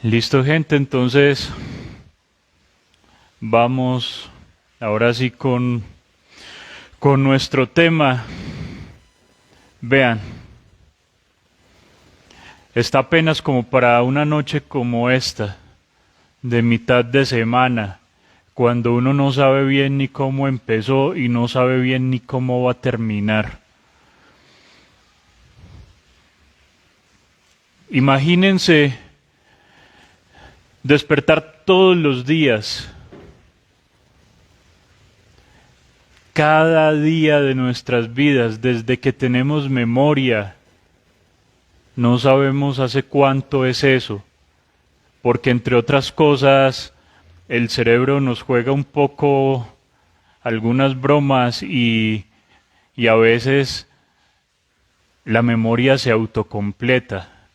Listo, gente, entonces vamos ahora sí con nuestro tema. Vean, está apenas como para una noche como esta, de mitad de semana, cuando uno no sabe bien ni cómo empezó y no sabe bien ni cómo va a terminar. Imagínense despertar todos los días, cada día de nuestras vidas, desde que tenemos memoria. No sabemos hace cuánto es eso, porque entre otras cosas el cerebro nos juega un poco algunas bromas y a veces la memoria se autocompleta.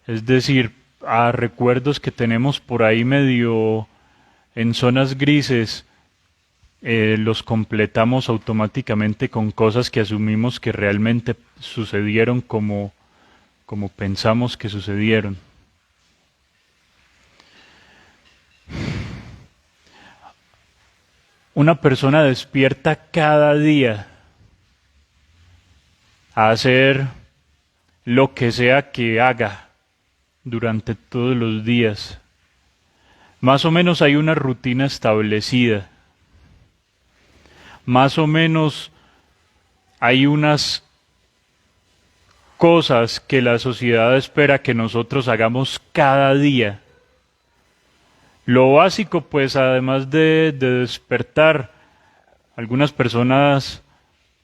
Es decir, a recuerdos que tenemos por ahí medio en zonas grises, los completamos automáticamente con cosas que asumimos que realmente sucedieron como pensamos que sucedieron. Una persona despierta cada día a hacer lo que sea que haga durante todos los días. Más o menos hay una rutina establecida. Más o menos hay unas cosas que la sociedad espera que nosotros hagamos cada día. Lo básico, pues, además de despertar, algunas personas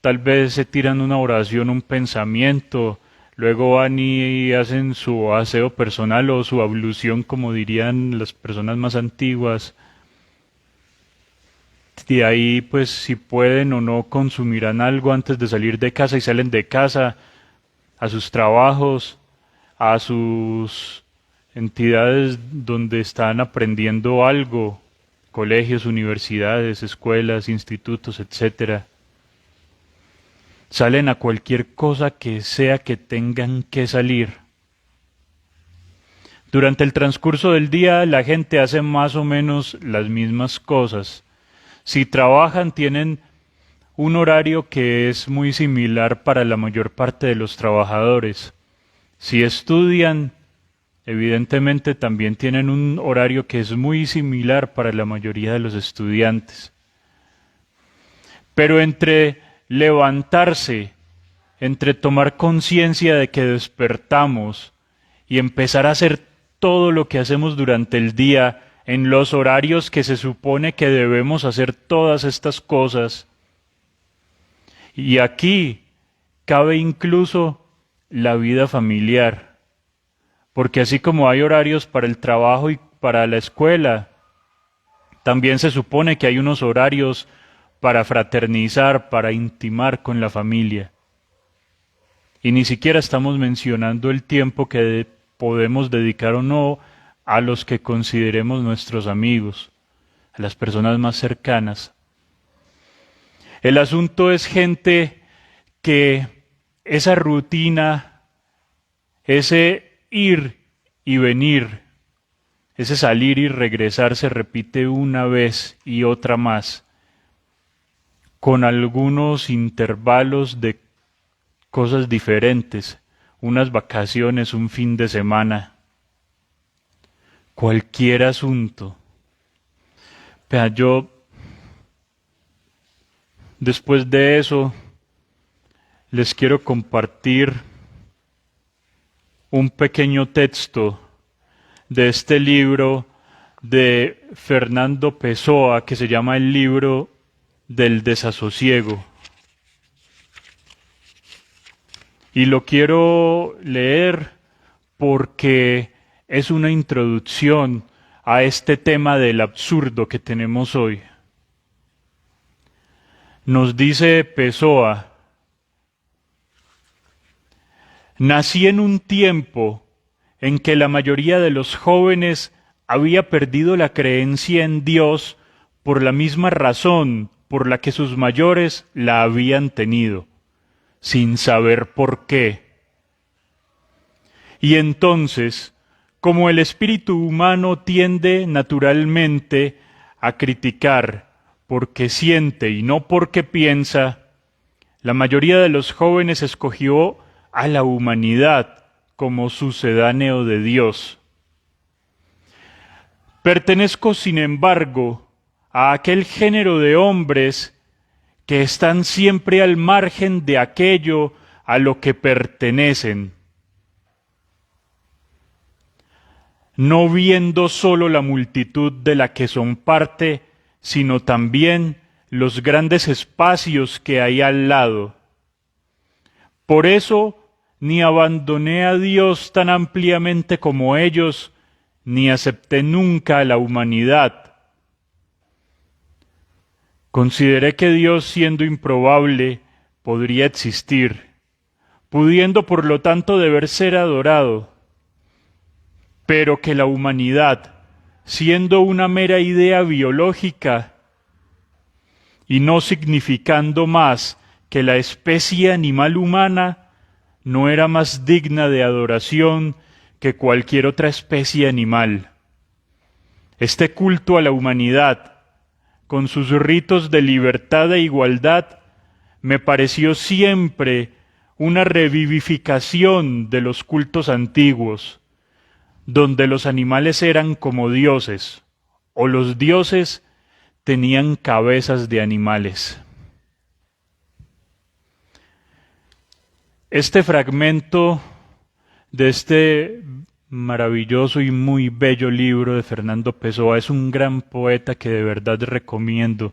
tal vez se tiran una oración, un pensamiento, luego van y hacen su aseo personal o su ablución, como dirían las personas más antiguas. De ahí, pues, si pueden o no, consumirán algo antes de salir de casa y salen de casa a sus trabajos, a sus entidades donde están aprendiendo algo, colegios, universidades, escuelas, institutos, etcétera. Salen a cualquier cosa que sea que tengan que salir. Durante el transcurso del día la gente hace más o menos las mismas cosas. Si trabajan tienen un horario que es muy similar para la mayor parte de los trabajadores. Si estudian, evidentemente también tienen un horario que es muy similar para la mayoría de los estudiantes. Pero entre levantarse, entre tomar conciencia de que despertamos y empezar a hacer todo lo que hacemos durante el día en los horarios que se supone que debemos hacer todas estas cosas, y aquí cabe incluso la vida familiar, porque así como hay horarios para el trabajo y para la escuela, también se supone que hay unos horarios para fraternizar, para intimar con la familia. Y ni siquiera estamos mencionando el tiempo que podemos dedicar o no a los que consideremos nuestros amigos, a las personas más cercanas. El asunto es gente que esa rutina, ese ir y venir, ese salir y regresar se repite una vez y otra más, con algunos intervalos de cosas diferentes, unas vacaciones, un fin de semana, cualquier asunto. Vea, yo después de eso les quiero compartir un pequeño texto de este libro de Fernando Pessoa que se llama El libro del desasosiego. Y lo quiero leer porque es una introducción a este tema del absurdo que tenemos hoy. Nos dice Pessoa: nací en un tiempo en que la mayoría de los jóvenes había perdido la creencia en Dios por la misma razón por la que sus mayores la habían tenido, sin saber por qué. Y entonces, Como el espíritu humano tiende naturalmente a criticar porque siente y no porque piensa, la mayoría de los jóvenes escogió a la humanidad como sucedáneo de Dios. Pertenezco, sin embargo, a aquel género de hombres que están siempre al margen de aquello a lo que pertenecen, no viendo solo la multitud de la que son parte, sino también los grandes espacios que hay al lado. Por eso, ni abandoné a Dios tan ampliamente como ellos, ni acepté nunca a la humanidad. Consideré que Dios, siendo improbable, podría existir, pudiendo por lo tanto deber ser adorado, pero que la humanidad, siendo una mera idea biológica y no significando más que la especie animal humana, no era más digna de adoración que cualquier otra especie animal. Este culto a la humanidad, con sus ritos de libertad e igualdad, me pareció siempre una revivificación de los cultos antiguos, donde los animales eran como dioses, o los dioses tenían cabezas de animales. Este fragmento de este maravilloso y muy bello libro de Fernando Pessoa es un gran poeta que de verdad recomiendo,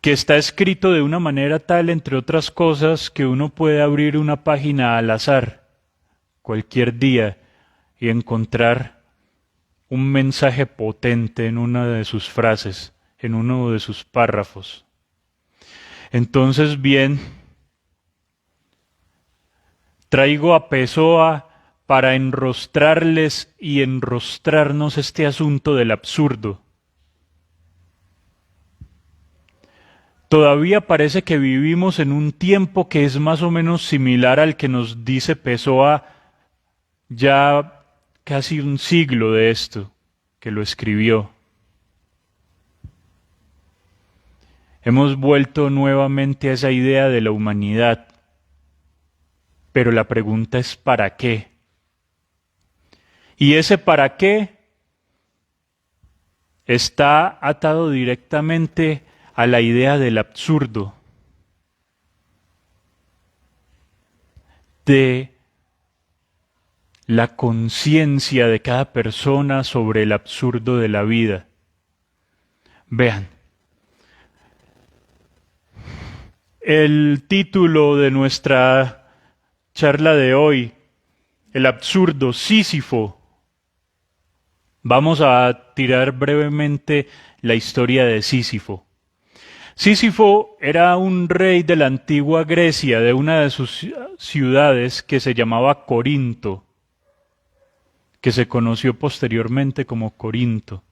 que está escrito de una manera tal, entre otras cosas, que uno puede abrir una página al azar cualquier día y encontrar un mensaje potente en una de sus frases, en uno de sus párrafos. Entonces, bien, traigo a Pessoa para enrostrarles y enrostrarnos este asunto del absurdo. Todavía parece que vivimos en un tiempo que es más o menos similar al que nos dice Pessoa ya casi un siglo de esto, que lo escribió. Hemos vuelto nuevamente a esa idea de la humanidad, pero la pregunta es ¿para qué? Y ese para qué está atado directamente a la idea del absurdo, de la conciencia de cada persona sobre el absurdo de la vida. Vean, el título de nuestra charla de hoy, el absurdo, Sísifo. Vamos a tirar brevemente la historia de Sísifo. Sísifo era un rey de la antigua Grecia, de una de sus ciudades que se llamaba Corinto, que se conoció posteriormente como Corinto.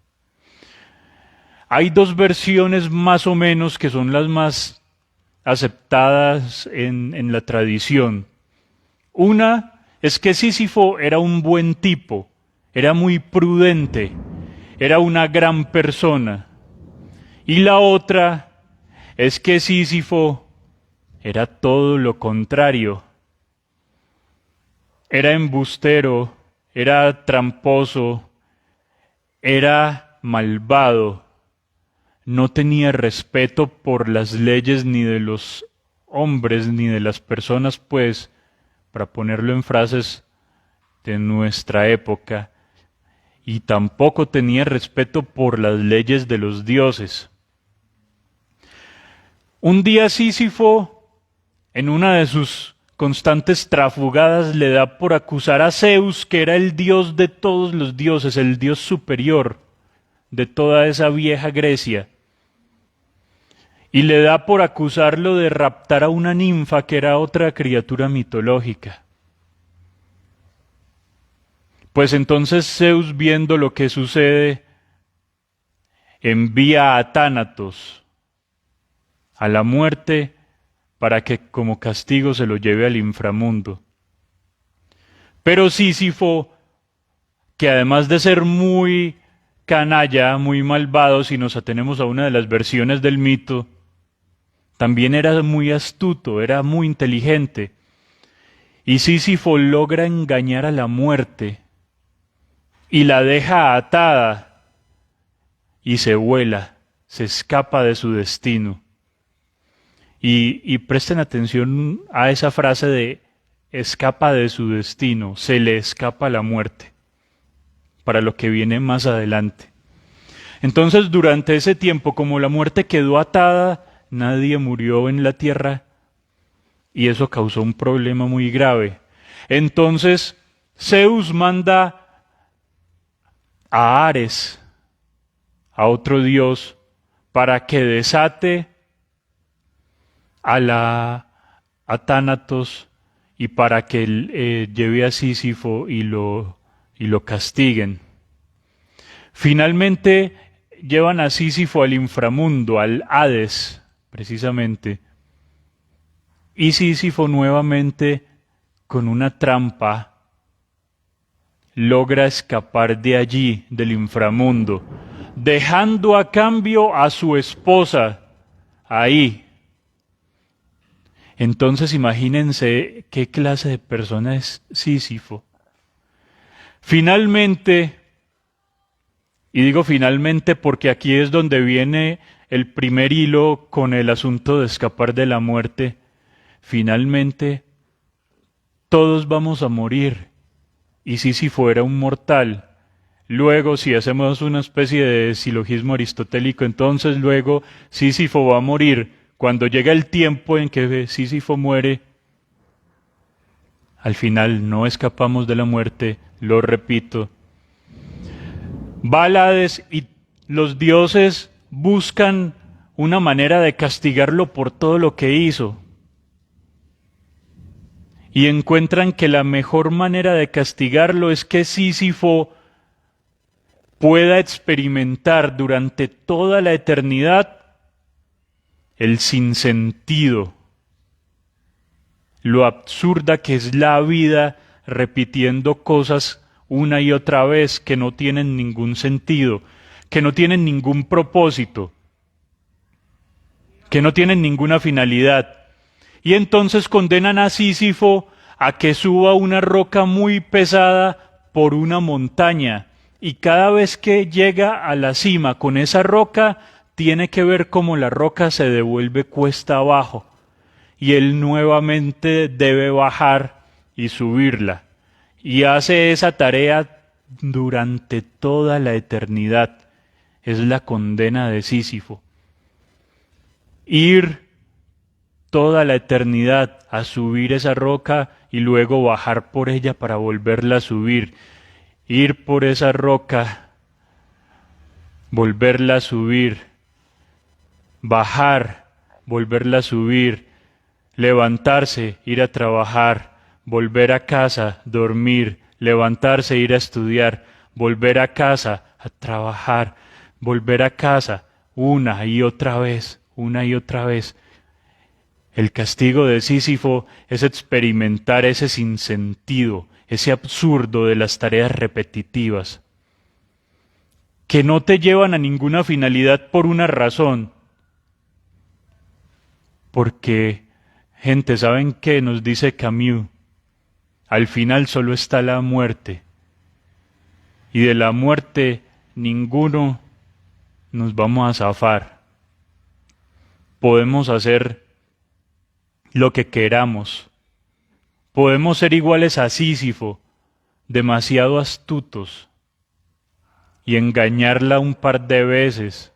Hay dos versiones más o menos que son las más aceptadas en la tradición. Una es que Sísifo era un buen tipo, era muy prudente, era una gran persona. Y la otra es que Sísifo era todo lo contrario. Era embustero, era tramposo, era malvado, no tenía respeto por las leyes ni de los hombres ni de las personas, pues, para ponerlo en frases de nuestra época, y tampoco tenía respeto por las leyes de los dioses. Un día Sísifo, en una de sus constantes trafugadas, le da por acusar a Zeus, que era el dios de todos los dioses, el dios superior de toda esa vieja Grecia, y le da por acusarlo de raptar a una ninfa, que era otra criatura mitológica. Pues entonces Zeus, viendo lo que sucede, envía a Tánatos a la muerte para que como castigo se lo lleve al inframundo. Pero Sísifo que además de ser muy canalla, muy malvado, si nos atenemos a una de las versiones del mito, también era muy astuto, era muy inteligente. Y Sísifo logra engañar a la muerte y la deja atada y se vuela, se escapa de su destino. Y presten atención a esa frase de escapa de su destino, se le escapa la muerte, para lo que viene más adelante. Entonces, durante ese tiempo, como la muerte quedó atada, nadie murió en la tierra y eso causó un problema muy grave. Entonces, Zeus manda a Ares, a otro dios, para que desate a Tánatos y para que lleve a Sísifo y lo castiguen. Finalmente llevan a Sísifo al inframundo, al Hades, precisamente. Y Sísifo nuevamente, con una trampa, logra escapar de allí, del inframundo, dejando a cambio a su esposa ahí. Entonces imagínense qué clase de persona es Sísifo. Finalmente, y digo finalmente porque aquí es donde viene el primer hilo con el asunto de escapar de la muerte, finalmente todos vamos a morir. Y Sísifo era un mortal. Luego, si hacemos una especie de silogismo aristotélico, entonces luego Sísifo va a morir. Cuando llega el tiempo en que Sísifo muere, al final no escapamos de la muerte, lo repito. Va al Hades y los dioses buscan una manera de castigarlo por todo lo que hizo. Y encuentran que la mejor manera de castigarlo es que Sísifo pueda experimentar durante toda la eternidad el sinsentido, lo absurda que es la vida repitiendo cosas una y otra vez que no tienen ningún sentido, que no tienen ningún propósito, que no tienen ninguna finalidad. Y entonces condenan a Sísifo a que suba una roca muy pesada por una montaña, y cada vez que llega a la cima con esa roca, tiene que ver cómo la roca se devuelve cuesta abajo, y él nuevamente debe bajar y subirla, y hace esa tarea durante toda la eternidad. Es la condena de Sísifo. Ir toda la eternidad a subir esa roca y luego bajar por ella para volverla a subir. Ir por esa roca, volverla a subir, bajar, volverla a subir, levantarse, ir a trabajar, volver a casa, dormir, levantarse, ir a estudiar, volver a casa, a trabajar, volver a casa, una y otra vez, una y otra vez. El castigo de Sísifo es experimentar ese sinsentido, ese absurdo de las tareas repetitivas, que no te llevan a ninguna finalidad por una razón. Porque, gente, ¿saben qué nos dice Camus? Al final solo está la muerte. Y de la muerte ninguno nos vamos a zafar. Podemos hacer lo que queramos. Podemos ser iguales a Sísifo, demasiado astutos, y engañarla un par de veces,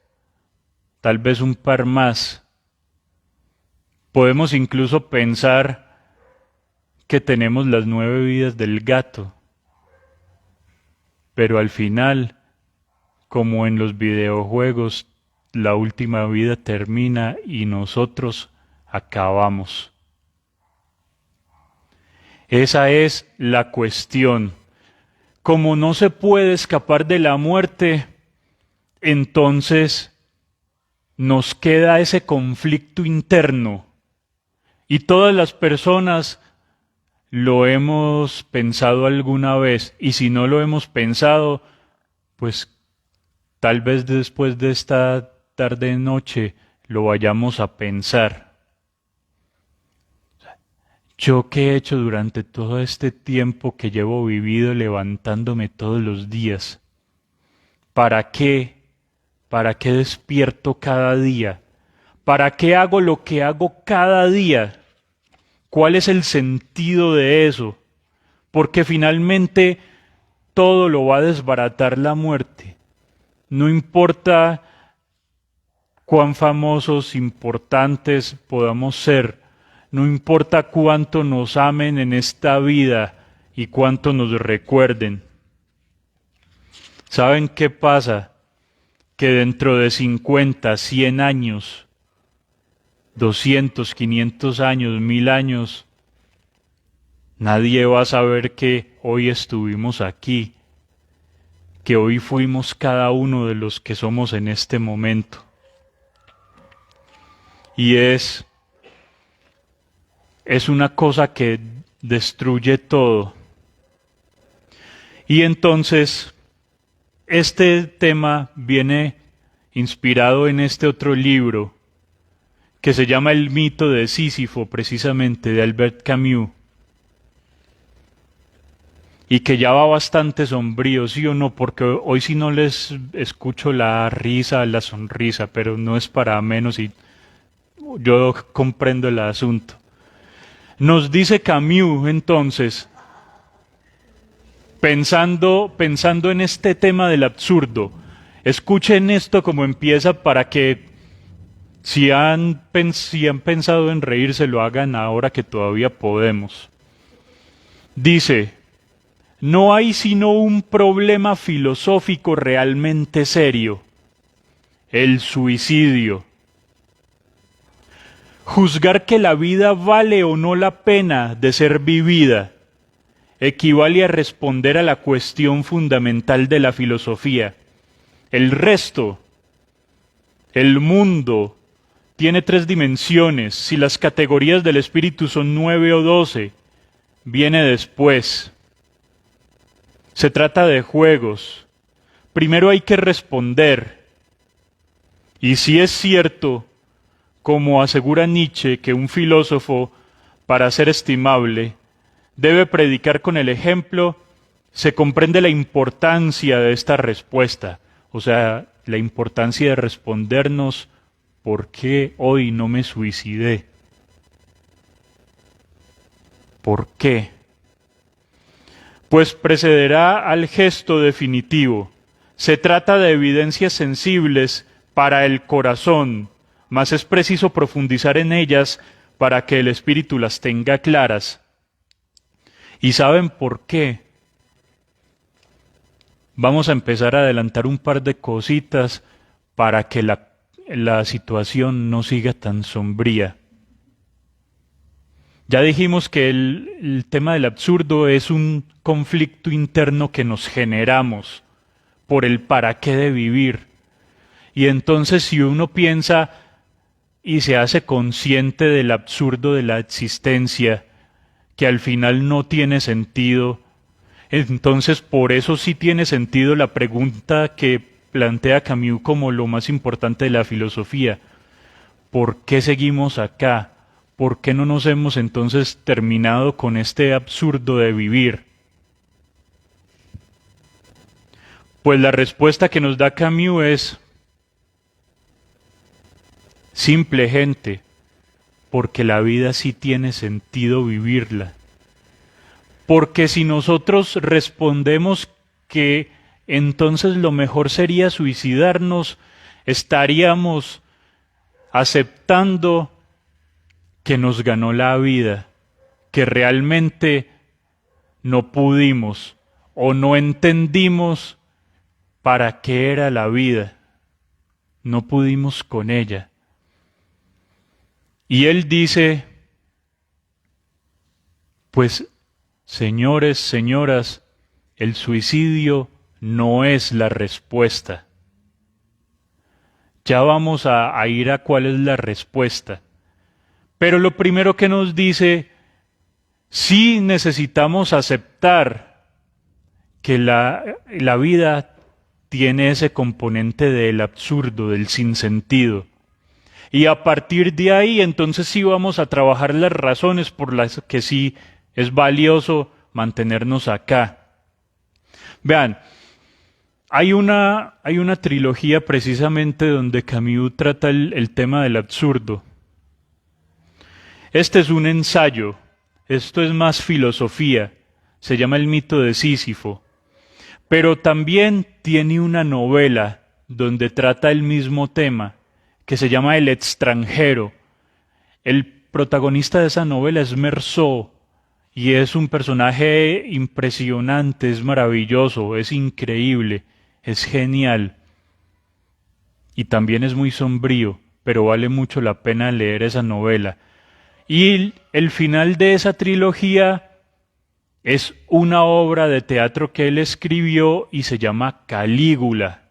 tal vez un par más. Podemos incluso pensar que tenemos las 9 vidas del gato, pero al final, como en los videojuegos, la última vida termina y nosotros acabamos. Esa es la cuestión. Como no se puede escapar de la muerte, entonces nos queda ese conflicto interno y todas las personas lo hemos pensado alguna vez, y si no lo hemos pensado, pues tal vez después de esta tarde-noche lo vayamos a pensar. ¿Yo qué he hecho durante todo este tiempo que llevo vivido levantándome todos los días? ¿Para qué? ¿Para qué despierto cada día? ¿Para qué hago lo que hago cada día? ¿Cuál es el sentido de eso? Porque finalmente todo lo va a desbaratar la muerte. No importa cuán famosos, importantes podamos ser, no importa cuánto nos amen en esta vida y cuánto nos recuerden. ¿Saben qué pasa? Que dentro de 50, 100 años, 200, 500 años, 1000 años, nadie va a saber que hoy estuvimos aquí, que hoy fuimos cada uno de los que somos en este momento. Y es una cosa que destruye todo. Y entonces, este tema viene inspirado en este otro libro que se llama El mito de Sísifo, precisamente, de Albert Camus, y que ya va bastante sombrío, ¿sí o no? Porque hoy sí no les escucho la risa, la sonrisa, pero no es para menos y yo comprendo el asunto. Nos dice Camus, entonces, pensando en este tema del absurdo, escuchen esto como empieza para que si han pensado en reírse, lo hagan ahora que todavía podemos. Dice, no hay sino un problema filosófico realmente serio, el suicidio. Juzgar que la vida vale o no la pena de ser vivida equivale a responder a la cuestión fundamental de la filosofía. El resto, el mundo, tiene 3 dimensiones. Si las categorías del espíritu son 9 o 12, viene después. Se trata de juegos. Primero hay que responder. Y si es cierto, como asegura Nietzsche, que un filósofo, para ser estimable, debe predicar con el ejemplo, se comprende la importancia de esta respuesta, o sea, la importancia de respondernos ¿por qué hoy no me suicidé? ¿Por qué? Pues precederá al gesto definitivo. Se trata de evidencias sensibles para el corazón, mas es preciso profundizar en ellas para que el espíritu las tenga claras. ¿Y saben por qué? Vamos a empezar a adelantar un par de cositas para que la situación no siga tan sombría. Ya dijimos que el tema del absurdo es un conflicto interno que nos generamos por el para qué de vivir. Y entonces si uno piensa y se hace consciente del absurdo de la existencia, que al final no tiene sentido, entonces por eso sí tiene sentido la pregunta que plantea Camus como lo más importante de la filosofía. ¿Por qué seguimos acá? ¿Por qué no nos hemos entonces terminado con este absurdo de vivir? Pues la respuesta que nos da Camus es simple, gente, porque la vida sí tiene sentido vivirla. Porque si nosotros respondemos que entonces lo mejor sería suicidarnos, estaríamos aceptando que nos ganó la vida, que realmente no pudimos o no entendimos para qué era la vida, no pudimos con ella. Y él dice, pues señores, señoras, el suicidio no es la respuesta. Ya vamos a ir a cuál es la respuesta. Pero lo primero que nos dice Sí necesitamos aceptar que la vida tiene ese componente del absurdo, del sinsentido. Y a partir de ahí, entonces sí vamos a trabajar las razones por las que sí es valioso mantenernos acá. Vean, hay una trilogía precisamente donde Camus trata el tema del absurdo. Este es un ensayo, esto es más filosofía, se llama El mito de Sísifo, pero también tiene una novela donde trata el mismo tema, que se llama El extranjero. El protagonista de esa novela es Meursault y es un personaje impresionante, es maravilloso, es increíble, es genial y también es muy sombrío, pero vale mucho la pena leer esa novela. Y el final de esa trilogía es una obra de teatro que él escribió y se llama Calígula.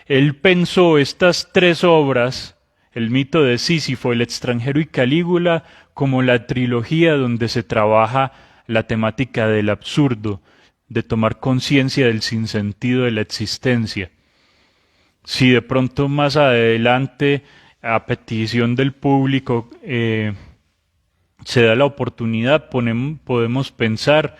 Él pensó estas tres obras, el mito de Sísifo, el extranjero y Calígula, como la trilogía donde se trabaja la temática del absurdo, de tomar conciencia del sinsentido de la existencia. Si de pronto más adelante, a petición del público, se da la oportunidad, podemos pensar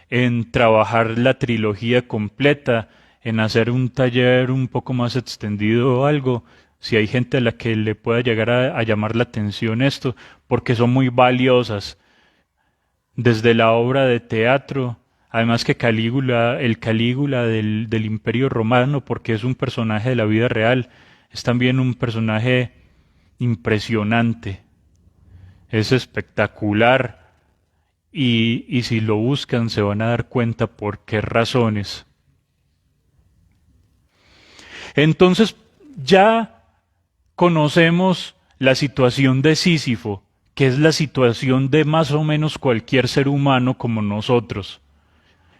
en trabajar la trilogía completa, en hacer un taller un poco más extendido o algo, si hay gente a la que le pueda llegar a llamar la atención esto, porque son muy valiosas, desde la obra de teatro, además que Calígula, el Calígula del Imperio Romano, porque es un personaje de la vida real, es también un personaje impresionante. Es espectacular y si lo buscan se van a dar cuenta por qué razones. Entonces ya conocemos la situación de Sísifo, que es la situación de más o menos cualquier ser humano como nosotros,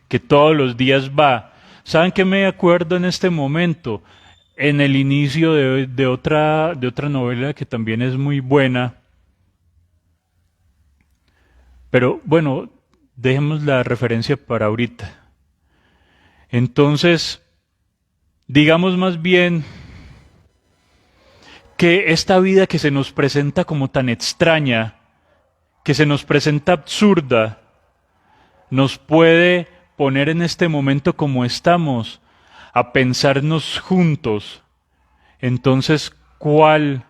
que todos los días va. ¿Saben qué me acuerdo en este momento? En el inicio de otra novela que también es muy buena. Pero bueno, dejemos la referencia para ahorita. Entonces, digamos más bien que esta vida que se nos presenta como tan extraña, que se nos presenta absurda, nos puede poner en este momento como estamos, a pensarnos juntos. Entonces, ¿cuál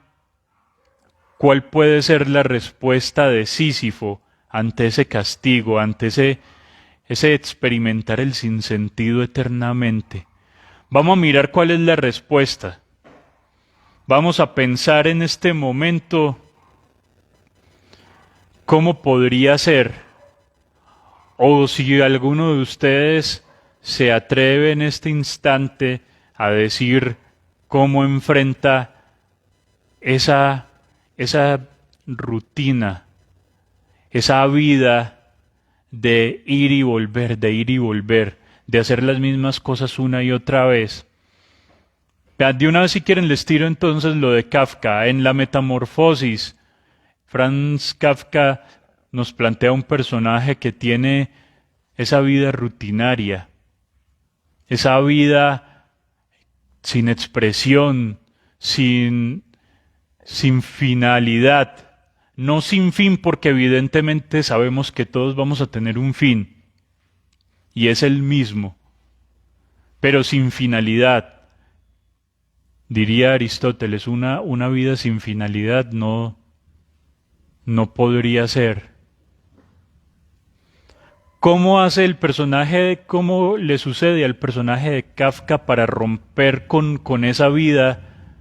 puede ser la respuesta de Sísifo ante ese castigo, ante ese experimentar el sinsentido eternamente? Vamos a mirar cuál es la respuesta. Vamos a pensar en este momento cómo podría ser, o si alguno de ustedes se atreve en este instante a decir cómo enfrenta esa rutina, esa vida de ir y volver, de ir y volver, de hacer las mismas cosas una y otra vez. De una vez si quieren les tiro entonces lo de Kafka. En La Metamorfosis, Franz Kafka nos plantea un personaje que tiene esa vida rutinaria, esa vida sin expresión, sin finalidad, no sin fin porque evidentemente sabemos que todos vamos a tener un fin y es el mismo, pero sin finalidad. Diría Aristóteles, una vida sin finalidad no podría ser. ¿Cómo hace el personaje, cómo le sucede al personaje de Kafka para romper con esa vida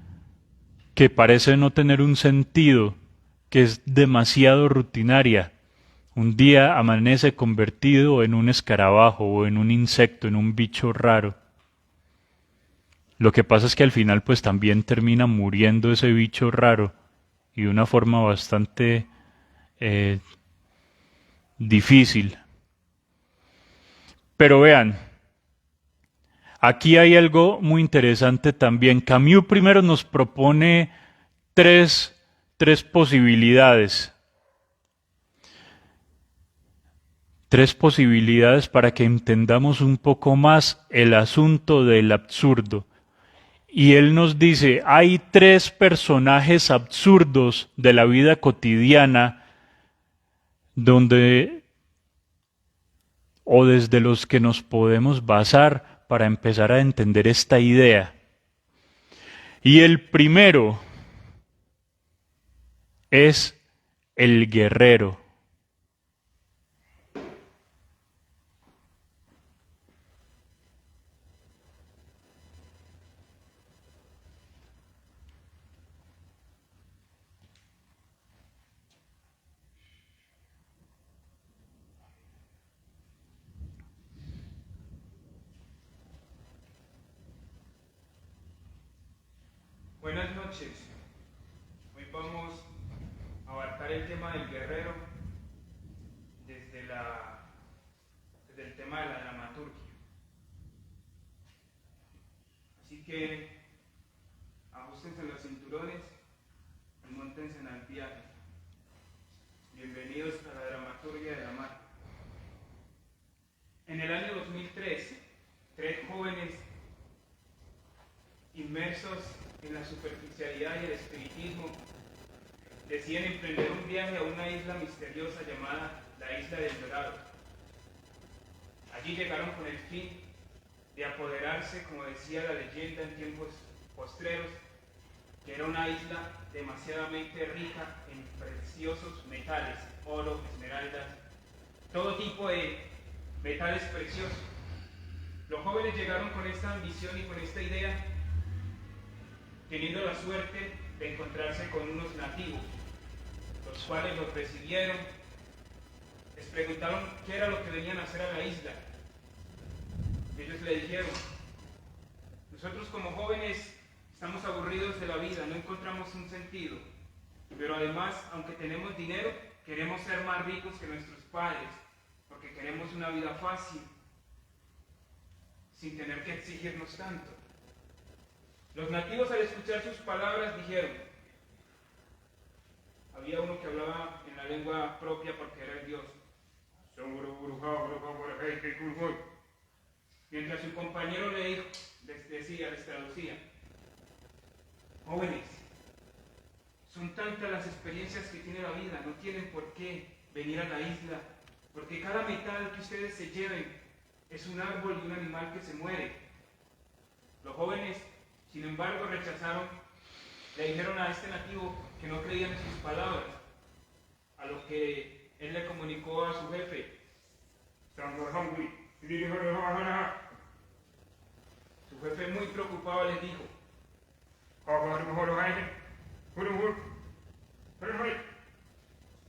que parece no tener un sentido, que es demasiado rutinaria? Un día amanece convertido en un escarabajo o en un insecto, en un bicho raro. Lo que pasa es que al final pues también termina muriendo ese bicho raro y de una forma bastante difícil. Pero vean, aquí hay algo muy interesante también. Camus primero nos propone tres posibilidades. tres posibilidades para que entendamos un poco más el asunto del absurdo. Y él nos dice, hay tres personajes absurdos de la vida cotidiana donde o desde los que nos podemos basar para empezar a entender esta idea. Y el primero es el guerrero. Buenas noches. Hoy vamos a abarcar el tema del guerrero desde, desde el tema de la dramaturgia. Así que ajustense los cinturones y móntense en el viaje. Bienvenidos a la dramaturgia de la mar. En el año 2003, tres jóvenes inmersos en la superficialidad y el espiritismo deciden emprender un viaje a una isla misteriosa llamada la Isla del Dorado. Allí llegaron con el fin de apoderarse, como decía la leyenda en tiempos postreros, que era una isla demasiadamente rica en preciosos metales, oro, esmeraldas, todo tipo de metales preciosos. Los jóvenes llegaron con esta ambición y con esta idea, teniendo la suerte de encontrarse con unos nativos, los cuales los recibieron, les preguntaron qué era lo que venían a hacer a la isla. Ellos le dijeron, nosotros como jóvenes estamos aburridos de la vida, no encontramos un sentido, pero además, aunque tenemos dinero, queremos ser más ricos que nuestros padres, porque queremos una vida fácil, sin tener que exigirnos tanto. Los nativos, al escuchar sus palabras, dijeron, había uno que hablaba en la lengua propia porque era el dios, mientras su compañero les traducía, jóvenes, son tantas las experiencias que tiene la vida, no tienen por qué venir a la isla, porque cada metal que ustedes se lleven es un árbol y un animal que se muere. Los jóvenes, sin embargo, rechazaron, le dijeron a este nativo que no creían en sus palabras, a lo que él le comunicó a su jefe. Su jefe, muy preocupado, les dijo,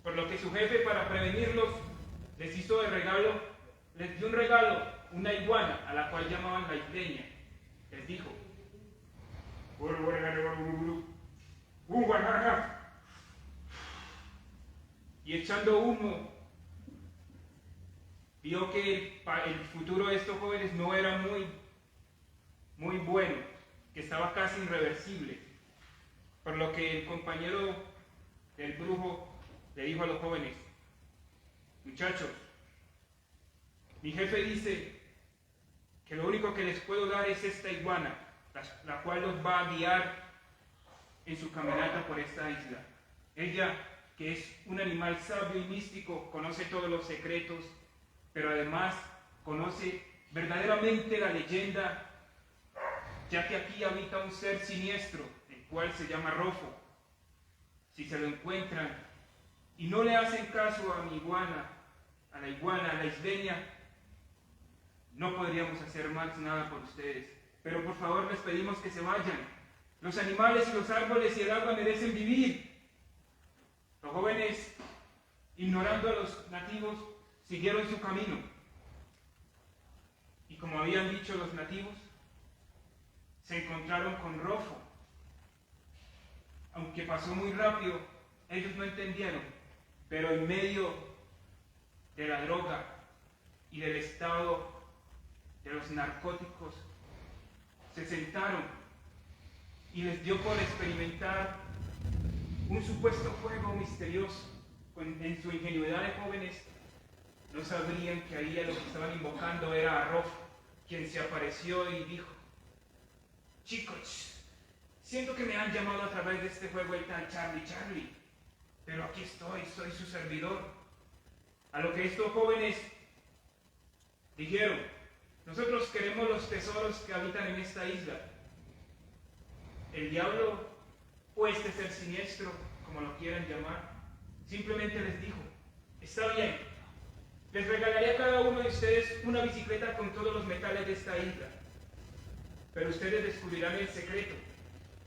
por lo que su jefe, para prevenirlos, les hizo de regalo, les dio un regalo, una iguana, a la cual llamaban la isleña. Les dijo, y echando humo, vio que el futuro de estos jóvenes no era muy bueno, que estaba casi irreversible, por lo que el compañero del brujo le dijo a los jóvenes, muchachos, mi jefe dice que lo único que les puedo dar es esta iguana, la cual los va a guiar en su caminata por esta isla. Ella, que es un animal sabio y místico, conoce todos los secretos, pero además conoce verdaderamente la leyenda, ya que aquí habita un ser siniestro, el cual se llama Rofo. Si se lo encuentran y no le hacen caso a mi iguana, a la isleña, no podríamos hacer más nada por ustedes. Pero por favor les pedimos que se vayan. Los animales y los árboles y el agua merecen vivir. Los jóvenes, ignorando a los nativos, siguieron su camino. Y como habían dicho los nativos, se encontraron con Rofo. Aunque pasó muy rápido, ellos no entendieron, pero en medio de la droga y del estado de los narcóticos, se sentaron y les dio por experimentar un supuesto juego misterioso. En su ingenuidad de jóvenes, no sabrían que ahí a lo que estaban invocando era a Rof, quien se apareció y dijo: chicos, siento que me han llamado a través de este juego el tal Charlie, pero aquí estoy, soy su servidor. A lo que estos jóvenes dijeron: nosotros queremos los tesoros que habitan en esta isla. El diablo, o este ser siniestro, como lo quieran llamar, simplemente les dijo: está bien, les regalaré a cada uno de ustedes una bicicleta con todos los metales de esta isla, pero ustedes descubrirán el secreto.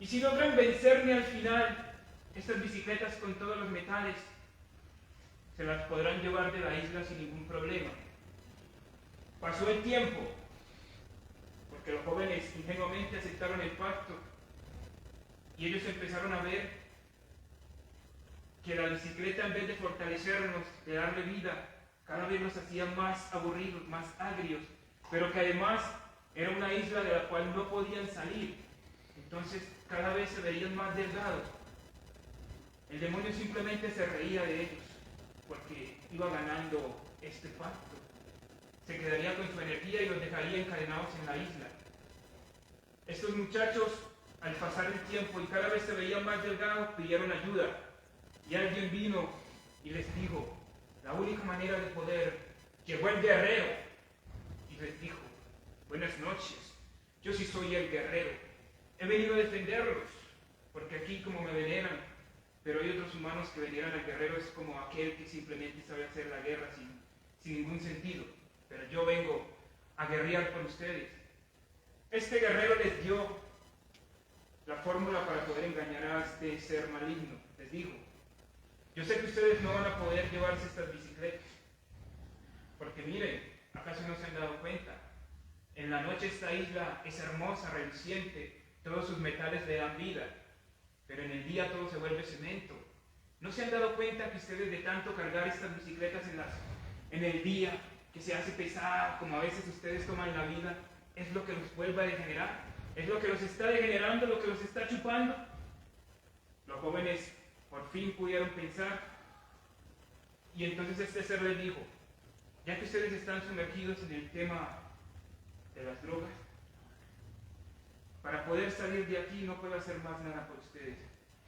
Y si logran vencerme al final, estas bicicletas con todos los metales se las podrán llevar de la isla sin ningún problema. Pasó el tiempo, porque los jóvenes ingenuamente aceptaron el pacto, y ellos empezaron a ver que la bicicleta, en vez de fortalecernos, de darle vida, cada vez nos hacía más aburridos, más agrios, pero que además era una isla de la cual no podían salir. Entonces cada vez se veían más delgados. El demonio simplemente se reía de ellos, porque iba ganando este pacto. Se quedaría con su energía y los dejaría encadenados en la isla. Estos muchachos, al pasar el tiempo y cada vez se veían más delgados, pidieron ayuda. Y alguien vino y les dijo: la única manera de poder. Llegó el guerrero y les dijo: buenas noches, yo sí soy el guerrero. He venido a defenderlos, porque aquí como me veneran, pero hay otros humanos que veneran al guerrero, es como aquel que simplemente sabe hacer la guerra sin ningún sentido. Pero yo vengo a guerrear por ustedes. Este guerrero les dio la fórmula para poder engañar a este ser maligno. Les dijo: yo sé que ustedes no van a poder llevarse estas bicicletas, porque miren, ¿acaso no se han dado cuenta? En la noche esta isla es hermosa, reluciente, todos sus metales le dan vida, pero en el día todo se vuelve cemento. ¿No se han dado cuenta que ustedes, de tanto cargar estas bicicletas en el día, que se hace pesada, como a veces ustedes toman la vida, es lo que los vuelve a degenerar? ¿Es lo que los está degenerando, lo que los está chupando? Los jóvenes por fin pudieron pensar, y entonces este ser les dijo: ya que ustedes están sumergidos en el tema de las drogas, para poder salir de aquí no puedo hacer más nada por ustedes,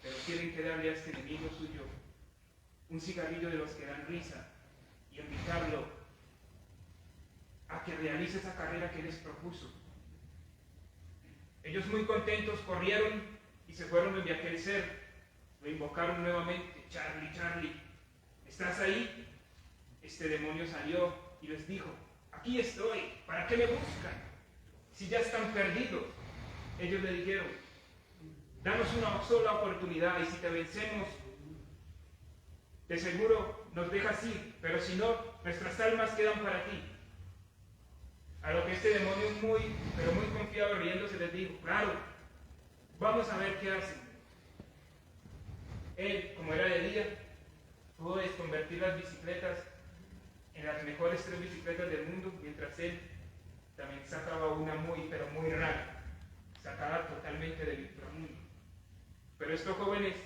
pero tienen que darle a este enemigo suyo un cigarrillo de los que dan risa y invitarlo a que realice esa carrera que les propuso. Ellos, muy contentos, corrieron y se fueron donde aquel ser. Lo invocaron nuevamente: Charlie, ¿estás ahí? Este demonio salió y les dijo: aquí estoy, ¿para qué me buscan? Si ya están perdidos. Ellos le dijeron: danos una sola oportunidad, y si te vencemos, de seguro nos dejas ir, pero si no, nuestras almas quedan para ti. A lo que este demonio, pero muy confiado, riéndose, les dijo: claro, vamos a ver qué hacen. Él, como era de día, pudo desconvertir las bicicletas en las mejores 3 bicicletas del mundo, mientras él también sacaba una pero muy rara, sacada totalmente del inframundo. Pero estos jóvenes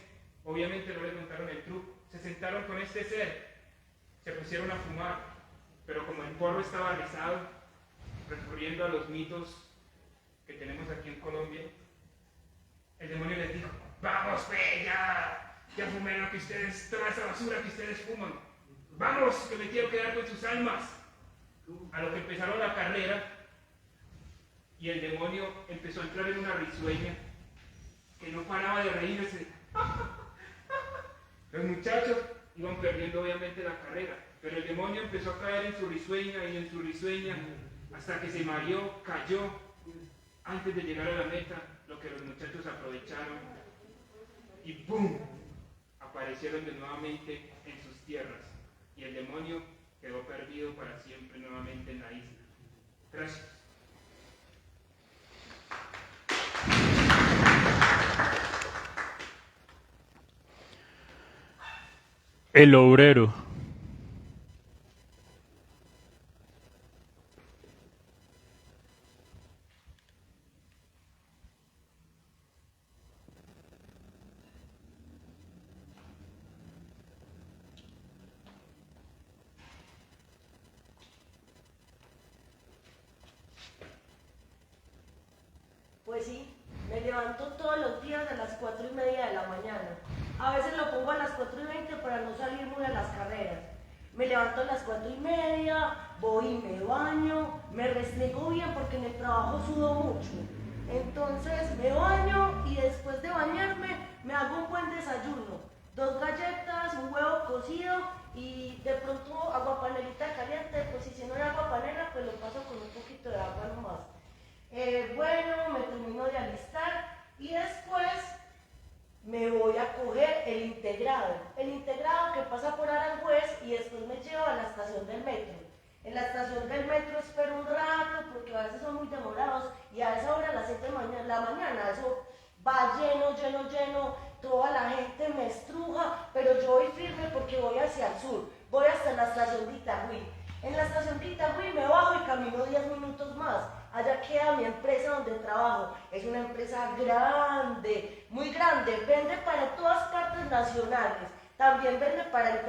obviamente no les contaron el truco. Se sentaron con este ser, se pusieron a fumar, pero como el porro estaba rizado, recurriendo a los mitos que tenemos aquí en Colombia, el demonio les dijo: vamos, ya fumé lo que ustedes, toda esa basura que ustedes fuman, vamos, que me quiero quedar con sus almas. A lo que empezaron la carrera, y el demonio empezó a entrar en una risueña que no paraba de reírse. Los muchachos iban perdiendo obviamente la carrera, pero el demonio empezó a caer en su risueña y en su risueña, hasta que se mareó, cayó antes de llegar a la meta, lo que los muchachos aprovecharon y ¡pum!, aparecieron de nuevamente en sus tierras, y el demonio quedó perdido para siempre nuevamente en la isla. Gracias. El obrero. Pues sí, me levanto todos los días a las 4:30 de la mañana. A veces lo pongo a las 4:20 para no salir muy a las carreras. Me levanto a las 4:30, voy y me baño, me restrego bien porque en el trabajo sudo mucho. Entonces me baño y después de bañarme me hago un buen desayuno. 2 galletas, un huevo cocido y de pronto aguapanelita caliente, pues si no hay aguapanela pues lo paso con un poquito de agua nomás. Bueno, me termino de alistar y después me voy a coger el integrado. El integrado que pasa por Aranjuez y después me lleva a la estación del metro. En la estación del metro espero un rato porque a veces son muy demorados y a esa hora a las 7 de la mañana eso va lleno, lleno, lleno, toda la gente me estruja, pero yo voy firme porque voy hacia el sur, voy hasta la estación de Itagüí. En la estación de Itagüí me bajo y camino 10 minutos más. Allá queda mi empresa donde trabajo. Es una empresa grande, muy grande. Vende para todas partes nacionales. También vende para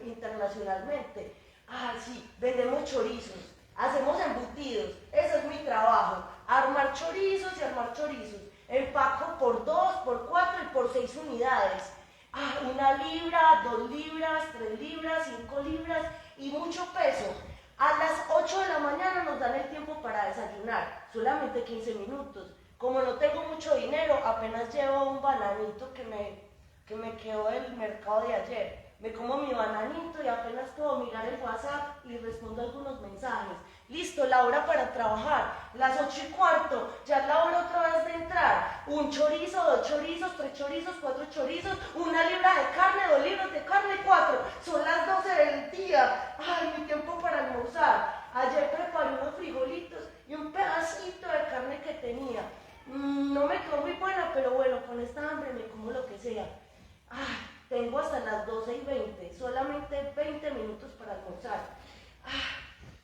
internacionalmente. Ah, sí, vendemos chorizos. Hacemos embutidos. Ese es mi trabajo. Armar chorizos y armar chorizos. Empaco por 2, por 4 y por 6 unidades. 1 libra, 2 libras, 3 libras, 5 libras y mucho peso. A las 8 de la mañana nos dan el tiempo para desayunar, solamente 15 minutos. Como no tengo mucho dinero, apenas llevo un bananito que me quedó del mercado de ayer. Me como mi bananito y apenas puedo mirar el WhatsApp y respondo algunos mensajes. Listo, la hora para trabajar, las 8:15, ya es la hora otra vez de entrar. Un chorizo, 2 chorizos, 3 chorizos, 4 chorizos, 1 libra de carne, 2 libras de carne, 4. Son las 12 del día. Ay, mi tiempo para almorzar. Ayer preparé unos frijolitos y un pedacito de carne que tenía. No me quedó muy buena, pero bueno, con esta hambre me como lo que sea. Tengo hasta las 12:20, solamente 20 minutos para almorzar.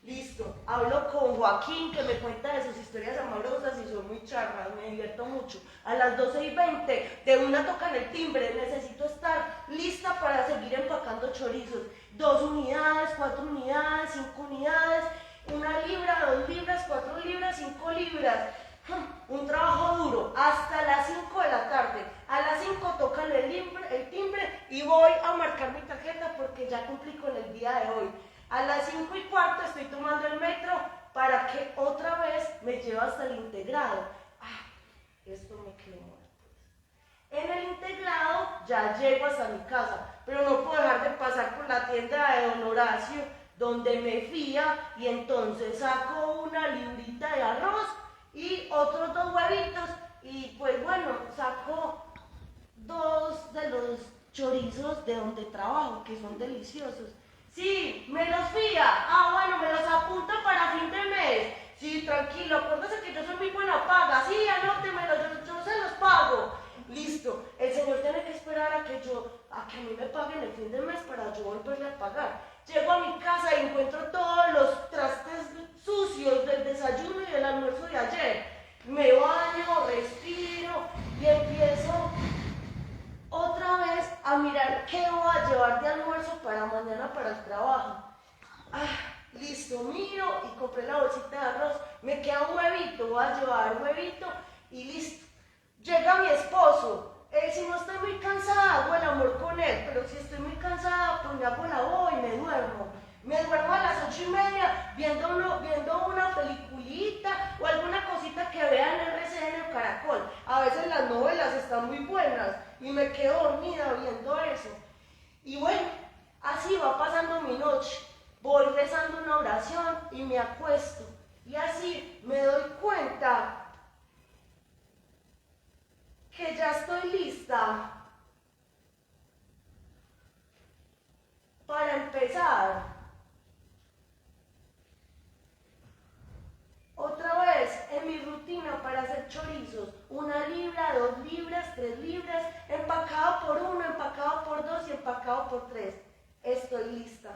Listo, hablo con Joaquín que me cuenta de sus historias amorosas y son muy charras, me divierto mucho. A las 12:20 de una tocan el timbre, necesito estar lista para seguir empacando chorizos. 2 unidades, 4 unidades, 5 unidades, 1 libra, 2 libras, 4 libras, 5 libras. Un trabajo duro, hasta las 5 de la tarde. A las 5 tocan el timbre y voy a marcar mi tarjeta porque ya cumplí con el día de hoy. A las 5:15 estoy tomando el metro para que otra vez me lleve hasta el integrado. Esto me quedó mal. En el integrado ya llego hasta mi casa, pero no puedo dejar de pasar por la tienda de Don Horacio, donde me fía y entonces saco 1 librita de arroz y otros 2 huevitos y pues bueno, saco 2 de los chorizos de donde trabajo, que son deliciosos. Sí, me los fía. Bueno, me los apunta para fin de mes. Sí, tranquilo, acuérdese que yo soy muy buena paga. Sí, anótemelo, yo se los pago. Listo, el señor tiene que esperar a que a mí me paguen el fin de mes para yo volverle a pagar. Llego a mi casa y encuentro todos los trastes sucios del desayuno y del almuerzo de ayer. Me baño, respiro y empiezo otra vez a mirar qué voy a llevar de almuerzo para mañana para el trabajo. Listo, miro y compré la bolsita de arroz. Me queda un huevito, voy a llevar un huevito y listo. Llega mi esposo. Si no estoy muy cansada, hago el amor con él, pero si estoy muy cansada, pues me hago la boba y me duermo. Me duermo a las 8:30 viendo una peliculita o alguna cosita que vea en RCN o Caracol. A veces las novelas están muy buenas y me quedo dormida viendo eso. Y bueno, así va pasando mi noche. Voy rezando una oración y me acuesto. Y así me doy cuenta que ya estoy lista para empezar. Otra vez en mi rutina para hacer chorizos, 1 libra, 2 libras, 3 libras, empacado por 1, empacado por 2 y empacado por 3. Estoy lista.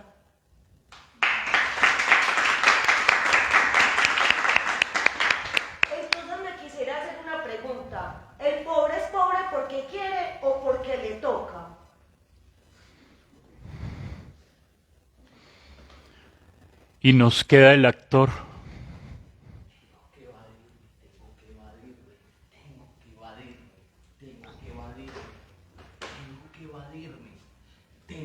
Entonces me quisiera hacer una pregunta. ¿El pobre es pobre porque quiere o porque le toca? Y nos queda el actor.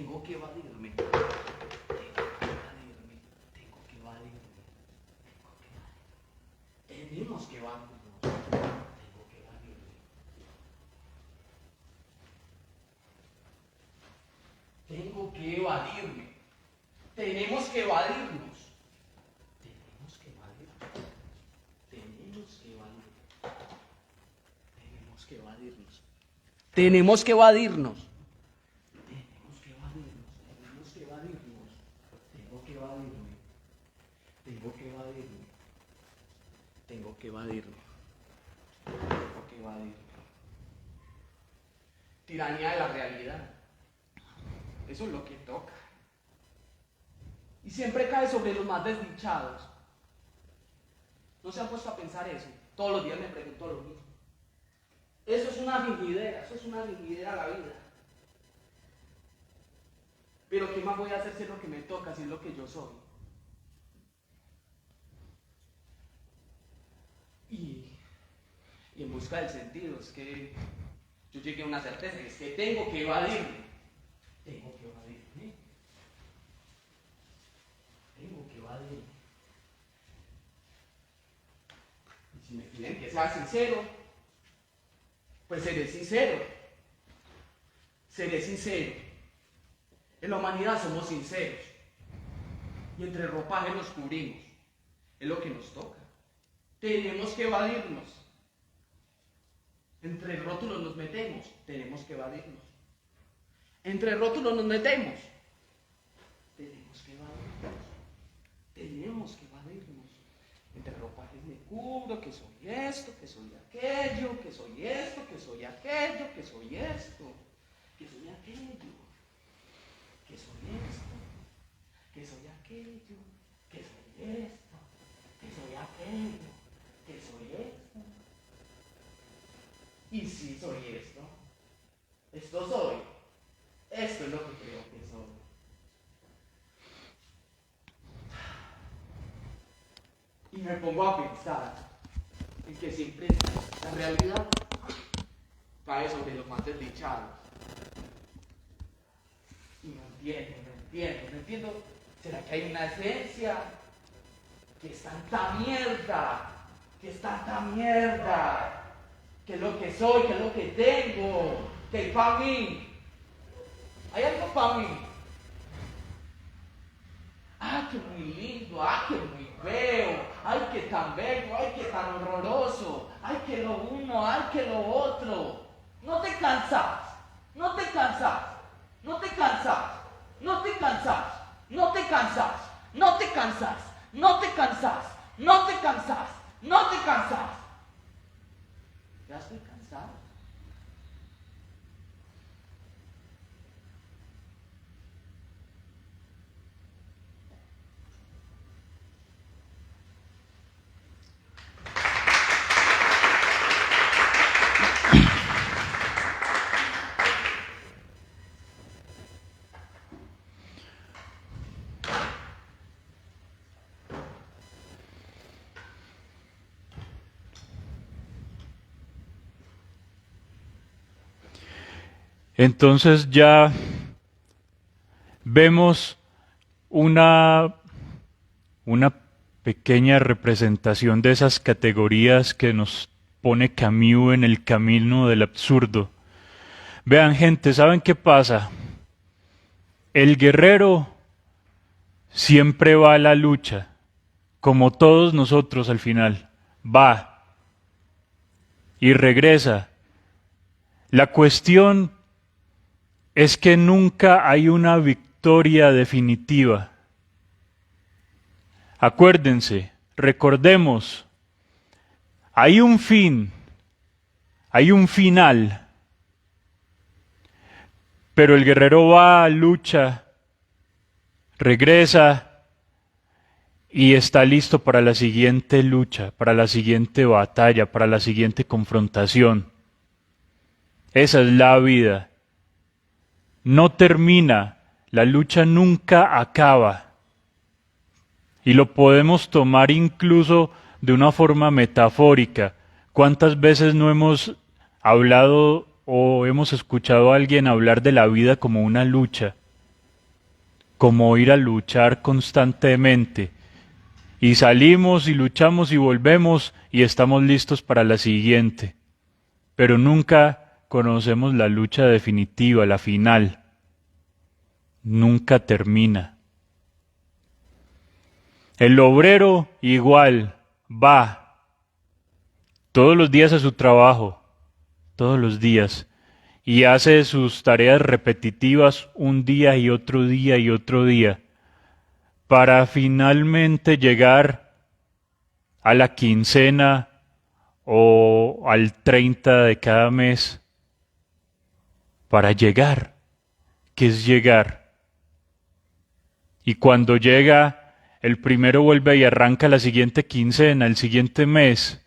tengo que evadirme, tengo que evadirme, tengo que evadirme, tenemos que evadirnos, tengo que evadirme. Tengo que evadirme. Tenemos que evadirnos. Tenemos que evadirnos. Tenemos que evadirnos. Tenemos que evadirnos. Tenemos que evadirnos. Tenemos que evadirnos. Tenemos que evadirnos. Tengo que evadirme. Tengo que evadirme. Tengo que evadirme. Tengo que evadirme. Tiranía de la realidad. Eso es lo que toca. Y siempre cae sobre los más desdichados. ¿No se han puesto a pensar eso? Todos los días me pregunto lo mismo. Eso es una fingidera, a la vida. Pero ¿qué más voy a hacer si es lo que me toca, si es lo que yo soy? Y en busca del sentido, es que yo llegué a una certeza, es que tengo que evadirme. Tengo que evadirme. Tengo que evadirme. Y si me piden que sea sincero, pues seré sincero. Seré sincero. En la humanidad somos sinceros. Y entre ropajes nos cubrimos. Es lo que nos toca. Tenemos que evadirnos. Entre rótulos nos metemos. Tenemos que evadirnos. Entre rótulos nos metemos. Tenemos que evadirnos. Tenemos que evadirnos. Entre ropajes me cubro, que soy esto, que soy aquello, que soy esto, que soy aquello, que soy esto, que soy aquello, que soy esto, que soy aquello, que soy esto, que soy aquello, que soy esto. Y si soy esto, esto soy. Esto es lo que creo que soy. Y me pongo a pensar en que siempre la realidad cae sobre los más desdichados. Y no entiendo. ¿Será que hay una esencia que es tanta mierda? Que es tanta mierda. Que es lo que soy, que es lo que tengo, que hay para mí. Hay algo para mí. ¡Ah, qué muy lindo! ¡Ah, qué muy feo! ¡Ay, qué tan bello! ¡Ay, qué tan horroroso! ¡Ay, que lo uno! ¡Ay, que lo otro! No te cansas. No te cansas. No te cansas. No te cansas. No te cansas. No te cansas. No te cansas. No te cansas. No te cansas. Ya estoy cansado. Entonces ya vemos una pequeña representación de esas categorías que nos pone Camus en el camino del absurdo. Vean, gente, ¿saben qué pasa? El guerrero siempre va a la lucha, como todos nosotros al final. Va y regresa. La cuestión es que nunca hay una victoria definitiva. Acuérdense, recordemos, hay un fin, hay un final, pero el guerrero va, lucha, regresa y está listo para la siguiente lucha, para la siguiente batalla, para la siguiente confrontación. Esa es la vida. No termina, la lucha nunca acaba. Y lo podemos tomar incluso de una forma metafórica. ¿Cuántas veces no hemos hablado o hemos escuchado a alguien hablar de la vida como una lucha? como ir a luchar constantemente. Y salimos y luchamos y volvemos y estamos listos para la siguiente. Pero nunca conocemos la lucha definitiva, la final. Nunca termina. El obrero igual va todos los días a su trabajo, todos los días, y hace sus tareas repetitivas un día y otro día y otro día, para finalmente llegar a la quincena o al 30 de cada mes, para llegar. ¿Qué es llegar? Y cuando llega, el primero vuelve y arranca la siguiente quincena, el siguiente mes.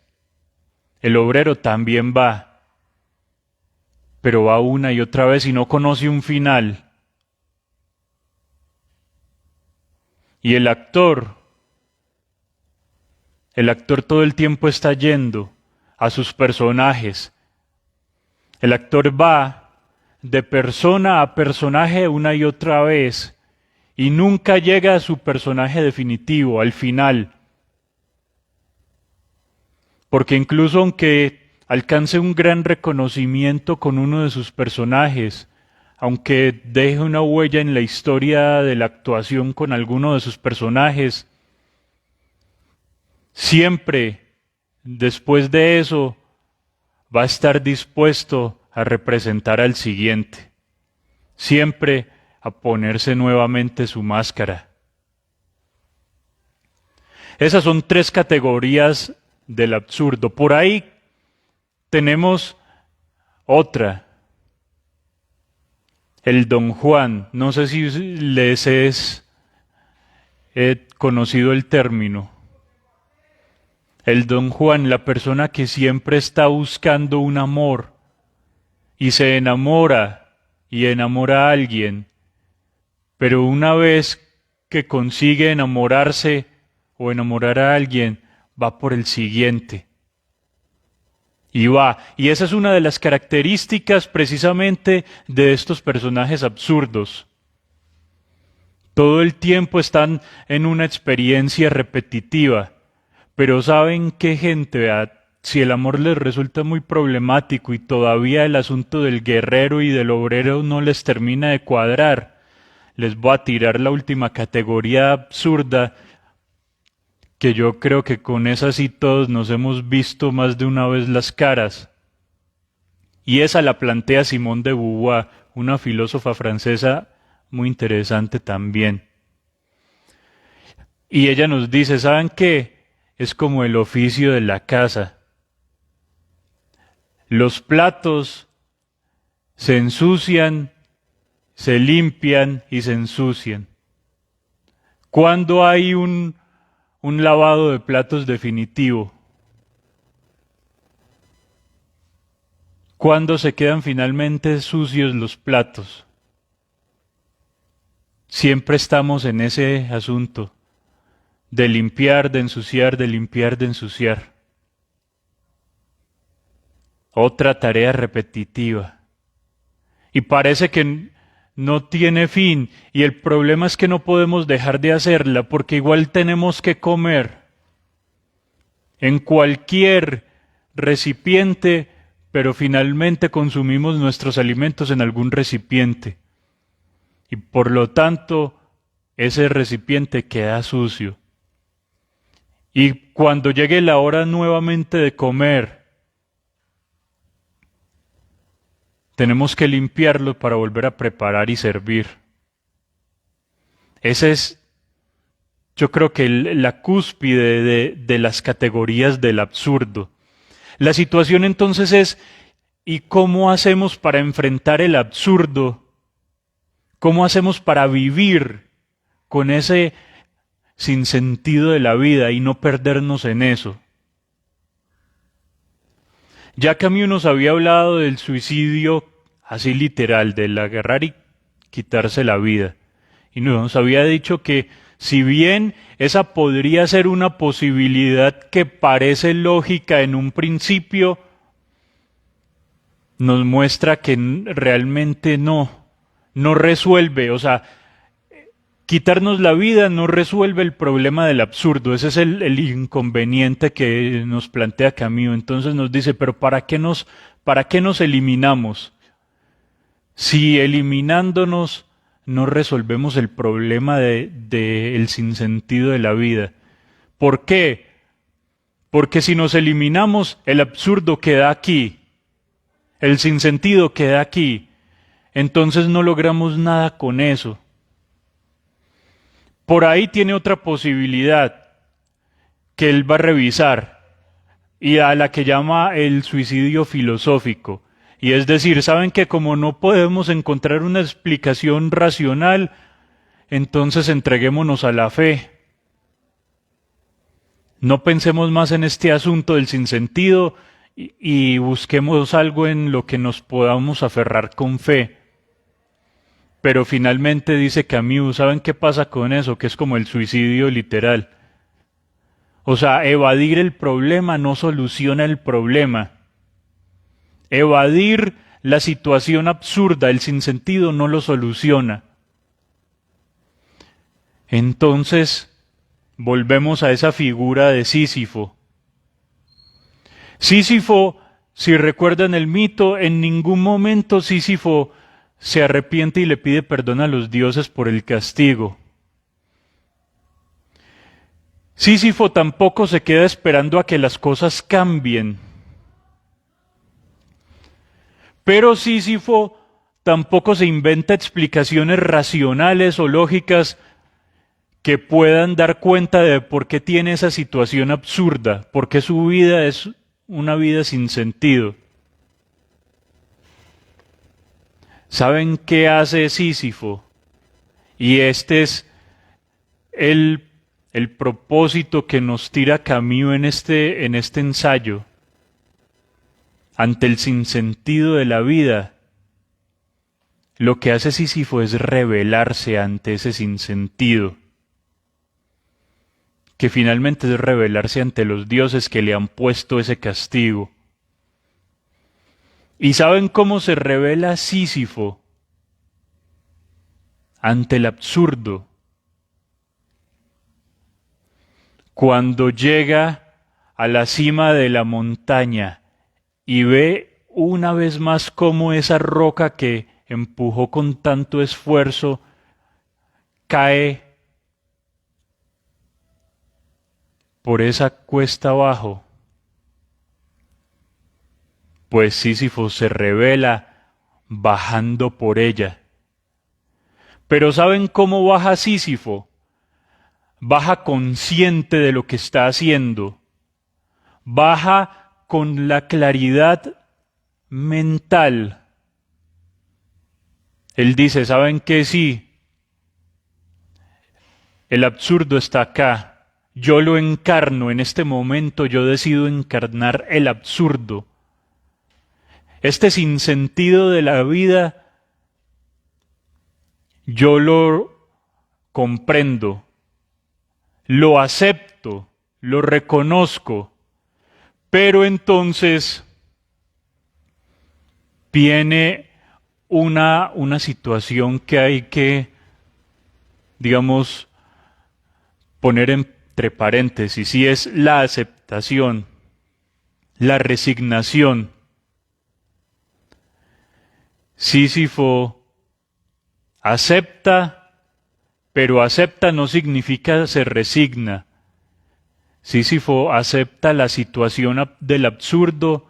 El obrero también va, pero va una y otra vez y no conoce un final. Y el actor todo el tiempo está yendo a sus personajes. El actor va de persona a personaje una y otra vez y nunca llega a su personaje definitivo, al final. Porque incluso aunque alcance un gran reconocimiento con uno de sus personajes, aunque deje una huella en la historia de la actuación con alguno de sus personajes, siempre después de eso va a estar dispuesto a representar al siguiente, siempre a ponerse nuevamente su máscara. Esas son 3 categorías del absurdo. Por ahí tenemos otra, el Don Juan. No sé si les es conocido el término. El Don Juan, la persona que siempre está buscando un amor y se enamora y enamora a alguien, pero una vez que consigue enamorarse o enamorar a alguien, va por el siguiente. Y va. Y esa es una de las características precisamente de estos personajes absurdos. Todo el tiempo están en una experiencia repetitiva. Pero ¿saben qué, gente? Vea, si el amor les resulta muy problemático y todavía el asunto del guerrero y del obrero no les termina de cuadrar, les voy a tirar la última categoría absurda, que yo creo que con esa sí todos nos hemos visto más de una vez las caras. Y esa la plantea Simone de Beauvoir, una filósofa francesa muy interesante también. Y ella nos dice, ¿saben qué? Es como el oficio de la casa. Los platos se ensucian, se limpian y se ensucian. ¿Cuándo hay un lavado de platos definitivo? ¿Cuándo se quedan finalmente sucios los platos? Siempre estamos en ese asunto de limpiar, de ensuciar, de limpiar, de ensuciar. Otra tarea repetitiva. Y parece que no tiene fin, y el problema es que no podemos dejar de hacerla porque igual tenemos que comer en cualquier recipiente, pero finalmente consumimos nuestros alimentos en algún recipiente. Y por lo tanto, ese recipiente queda sucio. Y cuando llegue la hora nuevamente de comer, tenemos que limpiarlo para volver a preparar y servir. Ese es, yo creo que la cúspide de las categorías del absurdo. La situación entonces es, ¿y cómo hacemos para enfrentar el absurdo? ¿Cómo hacemos para vivir con ese sinsentido de la vida y no perdernos en eso? Ya Camus nos había hablado del suicidio así literal, del agarrar y quitarse la vida. Y nos había dicho que si bien esa podría ser una posibilidad que parece lógica en un principio, nos muestra que realmente no resuelve. O sea, quitarnos la vida no resuelve el problema del absurdo. Ese es el inconveniente que nos plantea Camus. Entonces nos dice, pero para qué nos eliminamos? Si eliminándonos no resolvemos el problema del sinsentido de la vida. ¿Por qué? Porque si nos eliminamos, el absurdo queda aquí, el sinsentido queda aquí, entonces no logramos nada con eso. Por ahí tiene otra posibilidad que él va a revisar y a la que llama el suicidio filosófico. Y es decir, saben que como no podemos encontrar una explicación racional, entonces entreguémonos a la fe. No pensemos más en este asunto del sinsentido y busquemos algo en lo que nos podamos aferrar con fe. Pero finalmente dice Camus, ¿saben qué pasa con eso? Que es como el suicidio literal. O sea, evadir el problema no soluciona el problema. Evadir la situación absurda, el sinsentido, no lo soluciona. Entonces, volvemos a esa figura de Sísifo. Sísifo, si recuerdan el mito, en ningún momento Sísifo se arrepiente y le pide perdón a los dioses por el castigo. Sísifo tampoco se queda esperando a que las cosas cambien. Pero Sísifo tampoco se inventa explicaciones racionales o lógicas que puedan dar cuenta de por qué tiene esa situación absurda, por qué su vida es una vida sin sentido. ¿Saben qué hace Sísifo? Y este es el propósito que nos tira Camus en este ensayo. Ante el sinsentido de la vida, lo que hace Sísifo es rebelarse ante ese sinsentido, que finalmente es rebelarse ante los dioses que le han puesto ese castigo. ¿Y saben cómo se revela Sísifo ante el absurdo? Cuando llega a la cima de la montaña y ve una vez más cómo esa roca que empujó con tanto esfuerzo cae por esa cuesta abajo, pues Sísifo se revela bajando por ella. Pero ¿saben cómo baja Sísifo? Baja consciente de lo que está haciendo. Baja con la claridad mental. Él dice, ¿saben qué? Sí, el absurdo está acá. Yo lo encarno en este momento, yo decido encarnar el absurdo. Este sinsentido de la vida, yo lo comprendo, lo acepto, lo reconozco, pero entonces viene una situación que hay que, digamos, poner entre paréntesis, y es la aceptación, la resignación. Sísifo acepta, pero acepta no significa se resigna. Sísifo acepta la situación del absurdo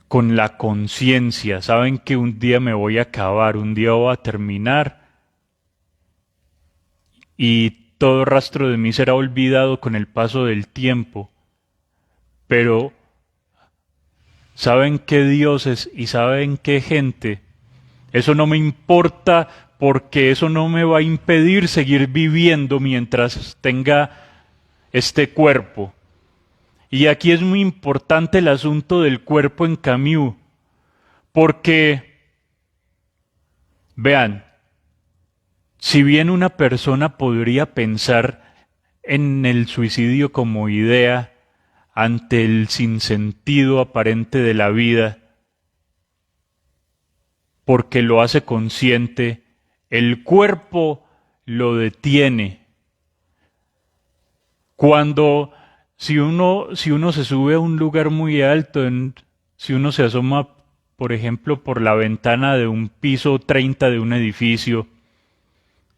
con la conciencia. Saben que un día me voy a acabar, un día voy a terminar y todo rastro de mí será olvidado con el paso del tiempo. Pero ¿saben qué dioses y saben qué gente? Eso no me importa porque eso no me va a impedir seguir viviendo mientras tenga este cuerpo. Y aquí es muy importante el asunto del cuerpo en Camus, porque, vean, si bien una persona podría pensar en el suicidio como idea ante el sinsentido aparente de la vida, porque lo hace consciente, el cuerpo lo detiene. Si uno se sube a un lugar muy alto, si uno se asoma, por ejemplo, por la ventana de un piso 30 de un edificio,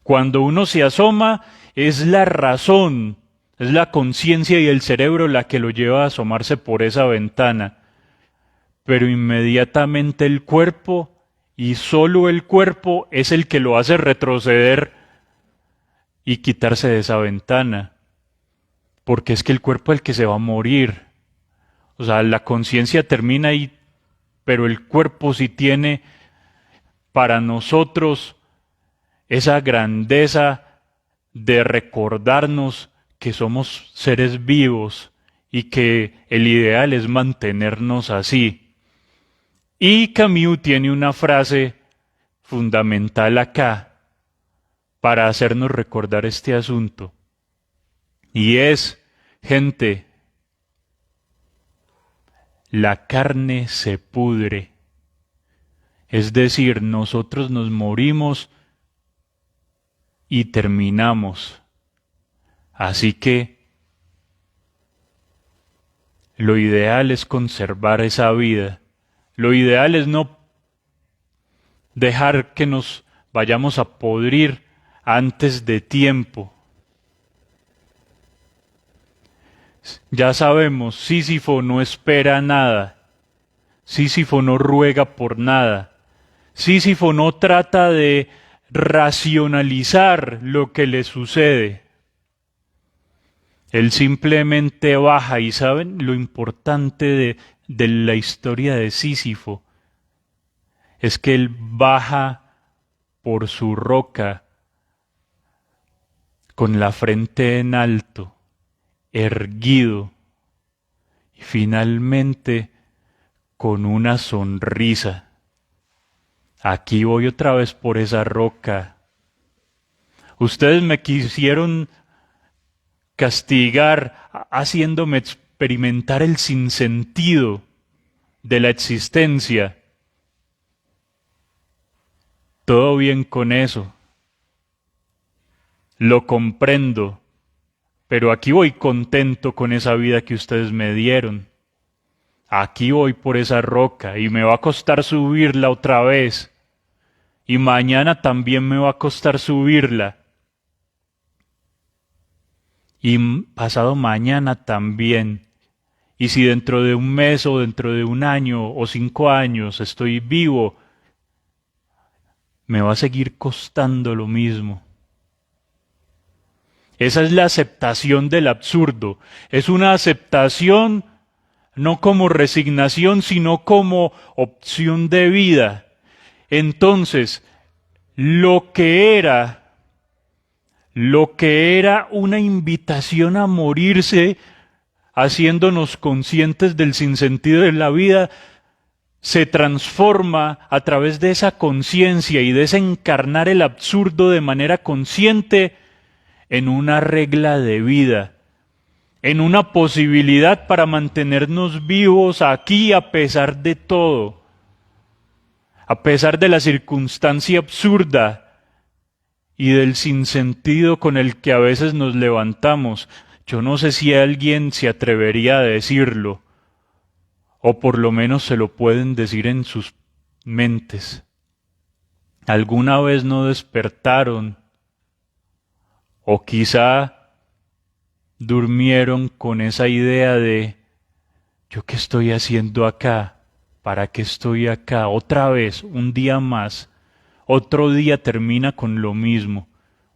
cuando uno se asoma es la razón, es la conciencia y el cerebro la que lo lleva a asomarse por esa ventana. Pero inmediatamente el cuerpo, y solo el cuerpo, es el que lo hace retroceder y quitarse de esa ventana. Porque es que el cuerpo es el que se va a morir. O sea, la conciencia termina ahí, pero el cuerpo sí tiene para nosotros esa grandeza de recordarnos que somos seres vivos y que el ideal es mantenernos así. Y Camus tiene una frase fundamental acá para hacernos recordar este asunto. Y es, gente, la carne se pudre. Es decir, nosotros nos morimos y terminamos. Así que lo ideal es conservar esa vida. Lo ideal es no dejar que nos vayamos a podrir antes de tiempo. Ya sabemos, Sísifo no espera nada. Sísifo no ruega por nada. Sísifo no trata de racionalizar lo que le sucede. Él simplemente baja. ¿Y saben lo importante de la historia de Sísifo? Es que él baja por su roca con la frente en alto, erguido y finalmente con una sonrisa. Aquí voy otra vez por esa roca. Ustedes me quisieron castigar haciéndome experimentar el sinsentido de la existencia. Todo bien con eso. Lo comprendo, pero aquí voy contento con esa vida que ustedes me dieron. Aquí voy por esa roca y me va a costar subirla otra vez. Y mañana también me va a costar subirla. Y pasado mañana también. Y si dentro de un mes o dentro de un año o 5 años estoy vivo, me va a seguir costando lo mismo. Esa es la aceptación del absurdo. Es una aceptación no como resignación, sino como opción de vida. Entonces, lo que era una invitación a morirse, haciéndonos conscientes del sinsentido de la vida, se transforma a través de esa conciencia y de ese encarnar el absurdo de manera consciente en una regla de vida, en una posibilidad para mantenernos vivos aquí a pesar de todo, a pesar de la circunstancia absurda y del sinsentido con el que a veces nos levantamos. Yo no sé si alguien se atrevería a decirlo, o por lo menos se lo pueden decir en sus mentes. ¿Alguna vez no despertaron? O quizá durmieron con esa idea de ¿yo qué estoy haciendo acá? ¿Para qué estoy acá? Otra vez, un día más. Otro día termina con lo mismo.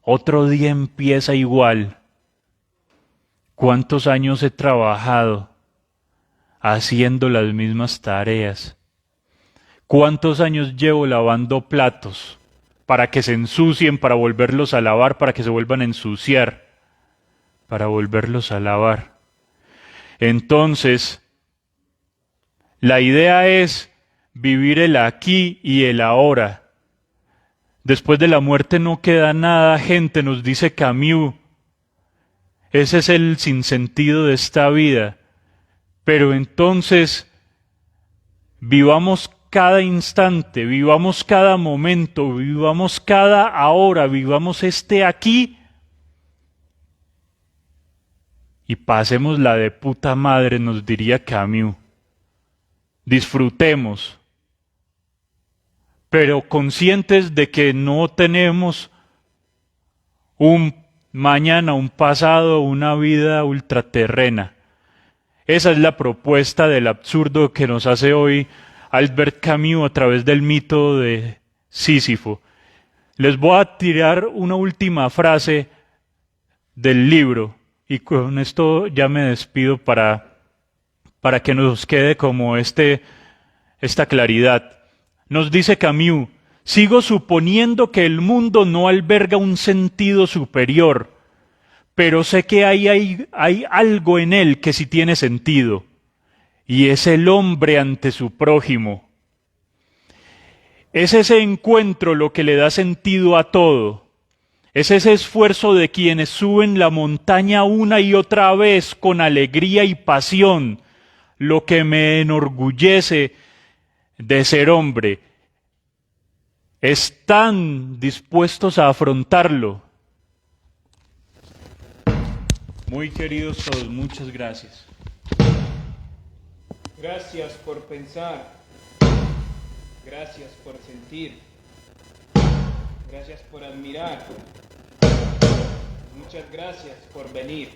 Otro día empieza igual. ¿Cuántos años he trabajado haciendo las mismas tareas? ¿Cuántos años llevo lavando platos para que se ensucien, para volverlos a lavar, para que se vuelvan a ensuciar, para volverlos a lavar? Entonces, la idea es vivir el aquí y el ahora. Después de la muerte no queda nada, gente, nos dice Camus. Ese es el sinsentido de esta vida. Pero entonces, vivamos cada instante, vivamos cada momento, vivamos cada ahora, vivamos este aquí y pasémosla de puta madre, nos diría Camus. Disfrutemos, pero conscientes de que no tenemos un mañana, un pasado, una vida ultraterrena. Esa es la propuesta del absurdo que nos hace hoy Albert Camus a través del mito de Sísifo. Les voy a tirar una última frase del libro y con esto ya me despido para que nos quede como esta claridad. Nos dice Camus: sigo suponiendo que el mundo no alberga un sentido superior, pero sé que hay algo en él que sí tiene sentido, y es el hombre ante su prójimo. Es ese encuentro lo que le da sentido a todo. Es ese esfuerzo de quienes suben la montaña una y otra vez con alegría y pasión lo que me enorgullece de ser hombre. Están dispuestos a afrontarlo. Muy queridos todos, muchas gracias. Gracias por pensar. Gracias por sentir. Gracias por admirar. Muchas gracias por venir.